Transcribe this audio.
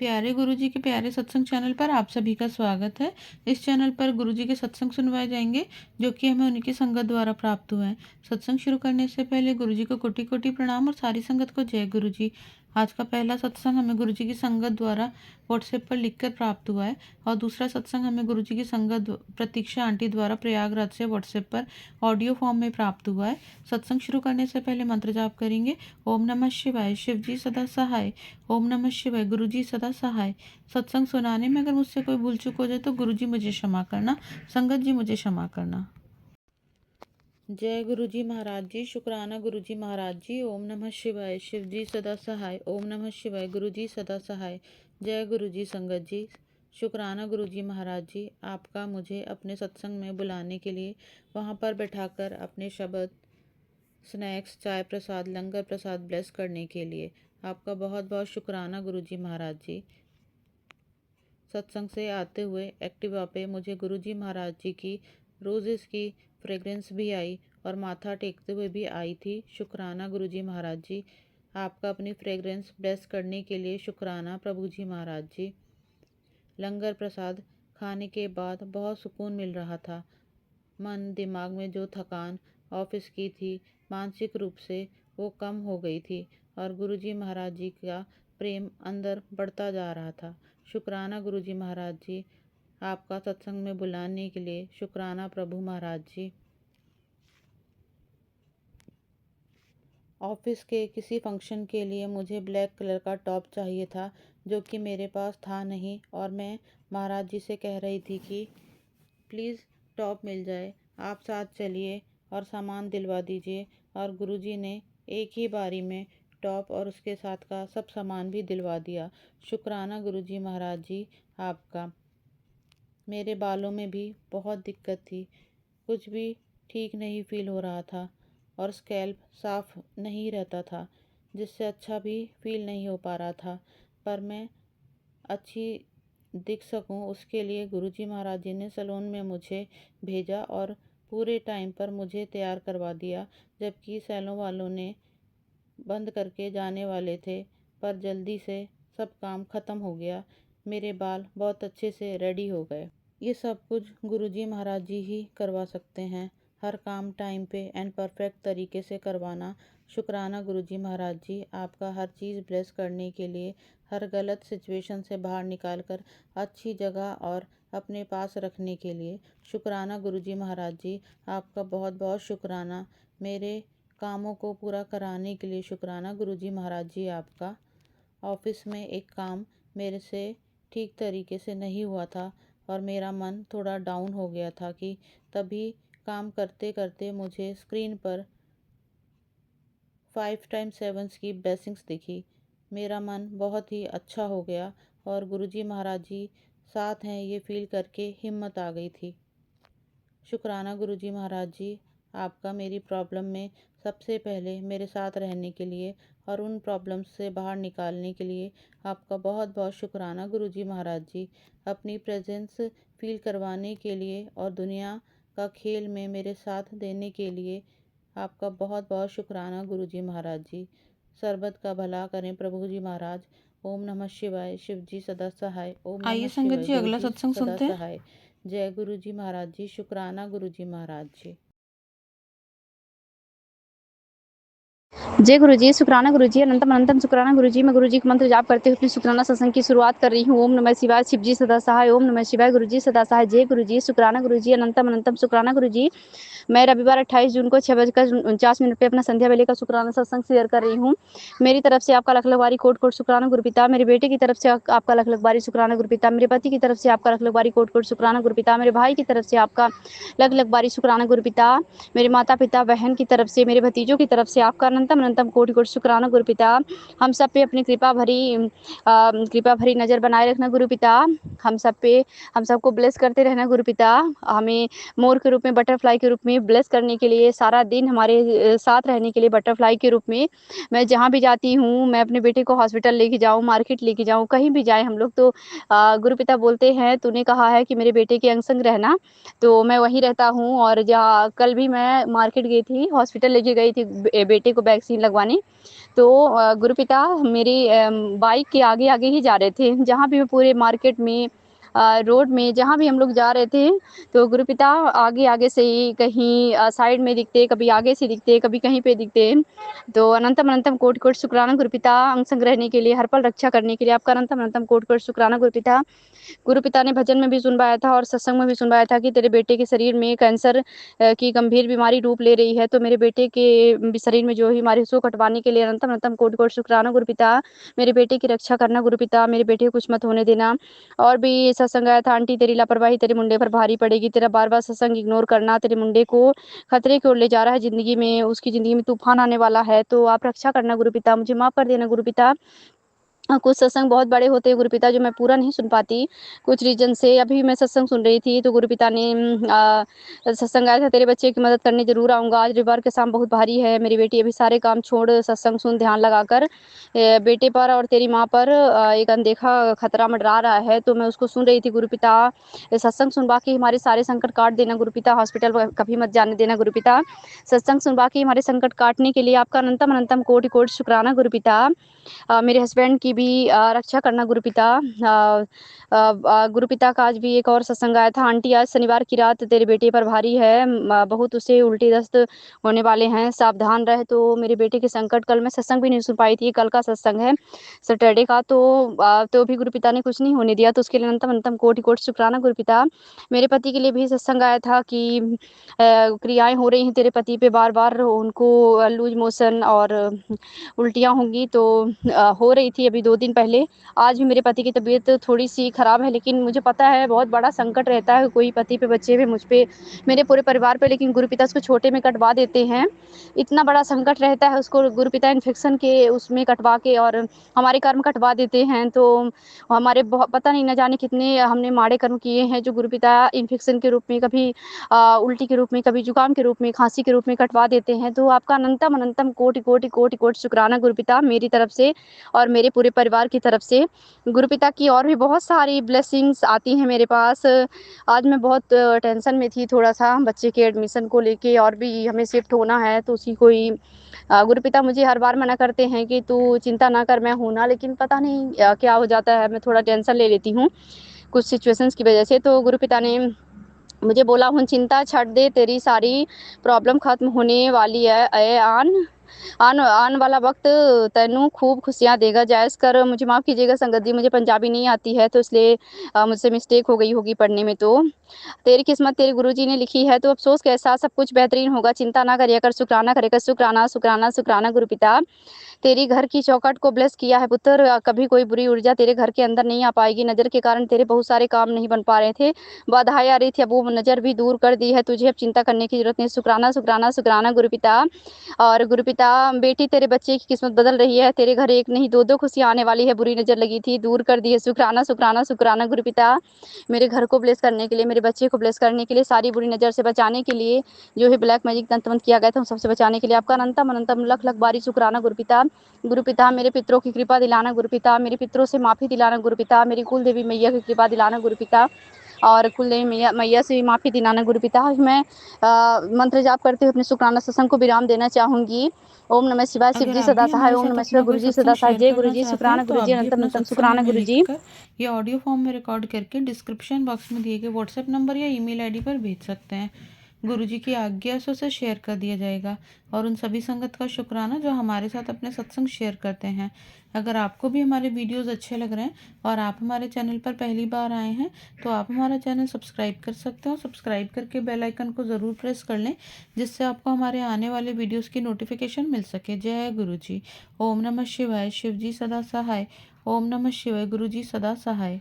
प्यारे गुरुजी के प्यारे सत्संग चैनल पर आप सभी का स्वागत है। इस चैनल पर गुरुजी के सत्संग सुनवाए जाएंगे जो कि हमें उन्हीं की संगत द्वारा प्राप्त हुए हैं। सत्संग शुरू करने से पहले गुरुजी को कोटि कोटि प्रणाम और सारी संगत को जय गुरुजी। आज का पहला सत्संग हमें गुरुजी की संगत द्वारा व्हाट्सएप पर लिखकर प्राप्त हुआ है और दूसरा सत्संग हमें गुरुजी की संगत प्रतीक्षा आंटी द्वारा प्रयागराज से व्हाट्सएप पर ऑडियो फॉर्म में प्राप्त हुआ है। सत्संग शुरू करने से पहले मंत्र जाप करेंगे। ओम नमः शिवाय, शिव जी सदा सहाय। ओम नमः शिवाय, गुरुजी सदा सहाय। सत्संग सुनाने में अगर मुझसे कोई भूल चूक हो जाए तो गुरुजी मुझे क्षमा करना, संगत जी मुझे क्षमा करना। जय गुरुजी महाराज जी। शुक्राना गुरुजी महाराज जी। ओम नमः शिवाय, शिव जी सदा सहाय। ओम नमः शिवाय, गुरुजी सदा सहाय। जय गुरुजी संगत जी। शुक्राना गुरुजी महाराज जी, आपका मुझे अपने सत्संग में बुलाने के लिए, वहाँ पर बैठाकर अपने शब्द, स्नैक्स, चाय प्रसाद, लंगर प्रसाद ब्लेस करने के लिए आपका बहुत बहुत शुक्राना गुरुजी महाराज जी। सत्संग से आते हुए एक्टिवा पे मुझे गुरुजी महाराज जी की रोजेस की फ्रेग्रेंस भी आई और माथा टेकते हुए भी आई थी। शुक्राना गुरुजी महाराज जी, आपका अपनी फ्रेग्रेंस ब्लेस करने के लिए शुक्राना प्रभु जी महाराज जी। लंगर प्रसाद खाने के बाद बहुत सुकून मिल रहा था। मन दिमाग में जो थकान ऑफिस की थी, मानसिक रूप से वो कम हो गई थी और गुरुजी महाराज जी का प्रेम अंदर बढ़ता जा रहा था। शुक्राना गुरुजी महाराज जी, आपका सत्संग में बुलाने के लिए शुक्राना प्रभु महाराज जी। ऑफिस के किसी फंक्शन के लिए मुझे ब्लैक कलर का टॉप चाहिए था जो कि मेरे पास था नहीं और मैं महाराज जी से कह रही थी कि प्लीज़ टॉप मिल जाए, आप साथ चलिए और सामान दिलवा दीजिए। और गुरुजी ने एक ही बारी में टॉप और उसके साथ का सब सामान भी दिलवा दिया। शुक्राना गुरुजी महाराज जी आपका। मेरे बालों में भी बहुत दिक्कत थी, कुछ भी ठीक नहीं फील हो रहा था और स्कैल्प साफ नहीं रहता था, जिससे अच्छा भी फील नहीं हो पा रहा था। पर मैं अच्छी दिख सकूं उसके लिए गुरुजी महाराज जी ने सैलून में मुझे भेजा और पूरे टाइम पर मुझे तैयार करवा दिया, जबकि सैलून वालों ने बंद करके जाने वाले थे। पर जल्दी से सब काम ख़त्म हो गया, मेरे बाल बहुत अच्छे से रेडी हो गए। ये सब कुछ गुरुजी महाराज जी ही करवा सकते हैं, हर काम टाइम पे एंड परफेक्ट तरीके से करवाना। शुक्राना गुरुजी महाराज जी, आपका हर चीज़ ब्लेस करने के लिए, हर गलत सिचुएशन से बाहर निकाल कर अच्छी जगह और अपने पास रखने के लिए। शुक्राना गुरुजी महाराज जी, आपका बहुत बहुत शुक्राना। मेरे कामों को पूरा कराने के लिए शुक्राना गुरुजी महाराज जी आपका। ऑफिस में एक काम मेरे से ठीक तरीके से नहीं हुआ था और मेरा मन थोड़ा डाउन हो गया था कि तभी काम करते करते मुझे स्क्रीन पर 5 x 7 की ब्लेसिंग्स दिखी। मेरा मन बहुत ही अच्छा हो गया और गुरुजी महाराज जी साथ हैं ये फील करके हिम्मत आ गई थी। शुक्राना गुरुजी महाराज जी आपका मेरी प्रॉब्लम में सबसे पहले मेरे साथ रहने के लिए और उन प्रॉब्लम्स से बाहर निकालने के लिए आपका बहुत बहुत शुक्राना गुरुजी महाराज जी। अपनी प्रेजेंस फील करवाने के लिए और दुनिया का खेल में मेरे साथ देने के लिए आपका बहुत बहुत शुक्राना गुरुजी महाराज जी। सरबत का भला करें प्रभु जी महाराज। ओम नमः शिवाय, शिव जी सदा सहाय। ओम आइए नमः संगत शिवाय, जी गुरु अगला जी सत्संग सदा सुनते हैं। सहाय। जय गुरु जी महाराज जी। शुक्राना गुरु जी महाराज जी। जय गुरु जी। शुक्राना गुरु जी। अनंतम अनंतम शुक्राना गुरु जी। मैं गुरु जी का मंत्र जाप करते हुए अपनी शुक्राना सत्संग की शुरुआत कर रही हूँ। ओम नमः शिवाय, शिव जी सदा सहाय। ओम नमः शिवाय, गुरु जी सदा सहाय। जय गुरु जी। शुक्राना गुरु जी। अनंतम अनंतम शुक्राना गुरु जी। मैं रविवार 28 जून को 6:49 पे अपना संध्या वेले का शुक्राना सत्संग शेयर कर रही हूँ। मेरी तरफ से आपका लख लख बारी कोट कोट शुक्राना गुरु पिता। मेरे बेटे की तरफ से आपका लख लख बारी शुक्राना गुरु पिता। मेरे पति की तरफ से आपका लख लख बारी कोट कोट शुक्राना गुरु पिता। मेरे भाई की तरफ से आपका लख लख बारी शुक्राना गुरु पिता। मेरे माता पिता बहन की तरफ से, मेरे भतीजों की तरफ से आपका अनंतम अनंतम कोटि कोटि शुक्राना गुरु पिता। हम सब पे अपनी कृपा भरी नज़र बनाए रखना गुरु पिता। हम सबको ब्लेस करते रहना गुरु पिता। हमें मोर के रूप में, बटरफ्लाई के रूप में ब्लेस करने के लिए, सारा दिन हमारे साथ रहने के लिए बटरफ्लाई के रूप में। मैं जहाँ भी जाती हूँ, मैं अपने बेटे को हॉस्पिटल लेके जाऊँ, मार्केट लेके जाऊँ, कहीं भी जाए हम लोग तो गुरु पिता बोलते हैं तूने कहा है कि मेरे बेटे के अंग संग रहना, तो मैं वहीं रहता हूँ। और जहाँ कल भी मैं मार्केट गई थी, हॉस्पिटल लेके गई थी बेटे को वैक्सीन नहीं लगवाने। तो गुरुपिता मेरी बाइक के आगे-आगे ही जा रहे थे। जहाँ भी मैं पूरे मार्केट में रोड में जहाँ भी हम लोग जा रहे थे, तो गुरुपिता आगे-आगे से ही कहीं साइड में दिखते, कभी आगे से दिखते, कभी कहीं पे दिखते। तो अनंतम अनंतम कोटि-कोटि शुक्राना गुरुपिता, अंग संग रहने के लिए, हर पल रक्षा करने के लिए आपका अनंतम अनंतम कोटि-कोटि शुक्राना गुरुपिता। गुरुपिता ने भजन में भी सुनवाया था और सत्संग में भी सुनवाया था कि तेरे बेटे के शरीर में कैंसर की गंभीर बीमारी रूप ले रही है। तो मेरे बेटे के शरीर में जो बीमारी है उसको कटवाने के लिए अनंतम अनंतम कोटि-कोटि शुक्राना गुरुपिता। मेरे बेटे की रक्षा करना गुरुपिता, मेरे बेटे को कुछ मत होने देना। और भी सत्संग आया था, आंटी तेरी लापरवाही तेरे मुंडे पर भारी पड़ेगी, तेरा बार-बार सत्संग इग्नोर करना तेरे मुंडे को खतरे की ओर ले जा रहा है ज़िंदगी में, उसकी ज़िंदगी में तूफ़ान आने वाला है। तो आप रक्षा करना गुरुपिता, मुझे माफ़ कर देना गुरुपिता। कुछ सत्संग बहुत बड़े होते हैं गुरुपिता जो मैं पूरा नहीं सुन पाती, कुछ रीज़न से। अभी मैं सत्संग सुन रही थी तो गुरुपिता ने सत्संग आया था, तेरे बच्चे की मदद करने ज़रूर आऊँगा, आज रविवार का शाम बहुत भारी है, मेरी बेटी अभी सारे काम छोड़ सत्संग सुन ध्यान लगाकर बेटे पर और तेरी माँ पर एक अनदेखा खतरा मंडरा रहा है। तो मैं उसको सुन रही थी गुरुपिता। सत्संग सुनवा के हमारे सारे संकट काट देना गुरुपिता, हॉस्पिटल कभी मत जाने देना गुरुपिता। सत्संग सुनवा के हमारे संकट काटने के लिए आपका अनंतम अनंतम कोटि-कोटि शुक्राना गुरुपिता। मेरे हस्बैंड की भी रक्षा करना गुरुपिता। गुरुपिता का आज भी एक और सत्संग आया था, आंटी आज शनिवार की रात तेरे बेटे पर भारी है, बहुत उसे उल्टी दस्त होने वाले हैं, सावधान रहे। तो मेरे बेटे के संकट, कल मैं सत्संग भी नहीं सुन पाई थी, कल का सत्संग है सैटरडे का। तो भी गुरुपिता ने कुछ नहीं होने दिया, तो उसके लिए अनंतम अनंतम कोटि कोटि शुक्राना गुरुपिता। मेरे पति के लिए भी सत्संग आया था कि क्रियाएं हो रही हैं तेरे पति पे बार बार, उनको लूज मोशन और उल्टियाँ होंगी। तो हो रही थी अभी 2 दिन पहले। आज भी मेरे पति की तबीयत थोड़ी-सी ख़राब है, लेकिन मुझे पता है बहुत बड़ा संकट रहता है, कोई पति पे, बच्चे पे, मुझ पे, मेरे पूरे परिवार पे, लेकिन गुरुपिता उसको छोटे में कटवा देते हैं। इतना बड़ा संकट रहता है उसको गुरुपिता इन्फेक्शन के उसमें कटवा के और हमारे कर्म कटवा देते हैं। तो हमारे पता नहीं न जाने कितने हमने माड़े कर्म किए हैं जो गुरुपिता इन्फेक्शन के रूप में, कभी उल्टी के रूप में, कभी जुकाम के रूप में, खाँसी के रूप में कटवा देते हैं। तो आपका अनंतम अनंतम कोटि-कोटि कोटि-कोटि शुक्राना गुरुपिता, मेरी तरफ से और मेरे पूरे परिवार की तरफ से। गुरुपिता की और भी बहुत सारी ब्लेसिंग्स आती हैं मेरे पास। आज मैं बहुत टेंशन में थी थोड़ा-सा बच्चे के एडमिशन को लेके, और भी हमें शिफ्ट होना है तो उसी को ही गुरुपिता मुझे हर बार मना करते हैं कि तू चिंता ना कर, मैं हूँ ना, लेकिन पता नहीं क्या हो जाता है, मैं थोड़ा टेंशन ले लेती हूँ कुछ सिचुएशंस की वजह से। तो गुरुपिता ने मुझे बोला, हुन चिंता छੱਡ दे, तेरी सारी प्रॉब्लम खत्म होने वाली है, आने वाला वक्त तैनू खूब खुशियाँ देगा। जायज़ कर, मुझे माफ़ कीजिएगा संगत जी, मुझे पंजाबी नहीं आती है तो इसलिए मुझसे मिस्टेक हो गई होगी पढ़ने में। तो तेरी किस्मत तेरे गुरुजी ने लिखी है, तो अफ़सोस कैसा, सब कुछ बेहतरीन होगा, चिंता ना करिया कर, शुक्राना करे कर, शुक्राना शुक्राना शुक्राना गुरुपिता। तेरी घर की चौखट को ब्लेस किया है पुत्र, कभी कोई बुरी ऊर्जा तेरे घर के अंदर नहीं आ पाएगी। नज़र के कारण तेरे बहुत सारे काम नहीं बन पा रहे थे, बाधाएँ आ रही थी, अब वो नज़र भी दूर कर दी है तुझे, अब चिंता करने की ज़रूरत नहीं। शुक्राना शुक्राना शुक्राना गुरुपिता। और गुरुपिता, बेटी तेरे बच्चे की किस्मत बदल रही है, तेरे घर एक नहीं 2-2 खुशियाँ आने वाली है, बुरी नज़र लगी थी, दूर कर दी है। शुक्राना शुक्राना शुक्राना गुरुपिता। मेरे घर को ब्लेस करने के लिए, मेरे बच्चे को ब्लेस करने के लिए, सारी बुरी नज़र से बचाने के लिए, जो है ब्लैक मैजिक तंत्र किया गया था उन सबसे बचाने के लिए आपका अनंतम अनंतम लख लख बारी शुक्राना गुरुपिता। गुरुपिता, मेरे पितरों की कृपा दिलाना गुरुपिता, मेरे पितरों से माफ़ी दिलाना गुरुपिता, मेरी कुल देवी मैया की कृपा दिलाना गुरुपिता, और कुल देवी मैया से भी माफ़ी दिलाना गुरुपिता। मैं मंत्र जाप करते हुए अपने शुक्राना सत्संग को विराम देना चाहूँगी। ओम नमः शिवाय, शिव अगर जी आप सदा भी सहाय, हमारे ओम साथ नमः अपना शिवाय, कोई गुरु जी सत्संग सदा सहाय, शेयर जय गुरु करना जी, चाहते हैं शुक्राना तो गुरु आप जी, भी अनंतम अपना अनंतम सत्संग शुक्राना में गुरु जी। लिखकर या ऑडियो फॉर्म में रिकॉर्ड करके डिस्क्रिप्शन बॉक्स में दिए गए व्हाट्सएप नंबर या ईमेल आईडी पर भेज सकते हैं। गुरुजी की आज्ञा से उसे शेयर कर दिया जाएगा। और उन सभी संगत का शुक्राना जो हमारे साथ अपने सत्संग शेयर करते हैं। अगर आपको भी हमारे वीडियोस अच्छे लग रहे हैं और आप हमारे चैनल पर पहली बार आए हैं तो आप हमारा चैनल सब्सक्राइब कर सकते हो। सब्सक्राइब करके बेल आइकन को ज़रूर प्रेस कर लें जिससे आपको हमारे आने वाले वीडियोस की नोटिफिकेशन मिल सके। जय गुरु जी। ओम नमः शिवाय। शिव जी सदा सहाय। ओम नमः शिवाय। गुरु जी सदा सहाय।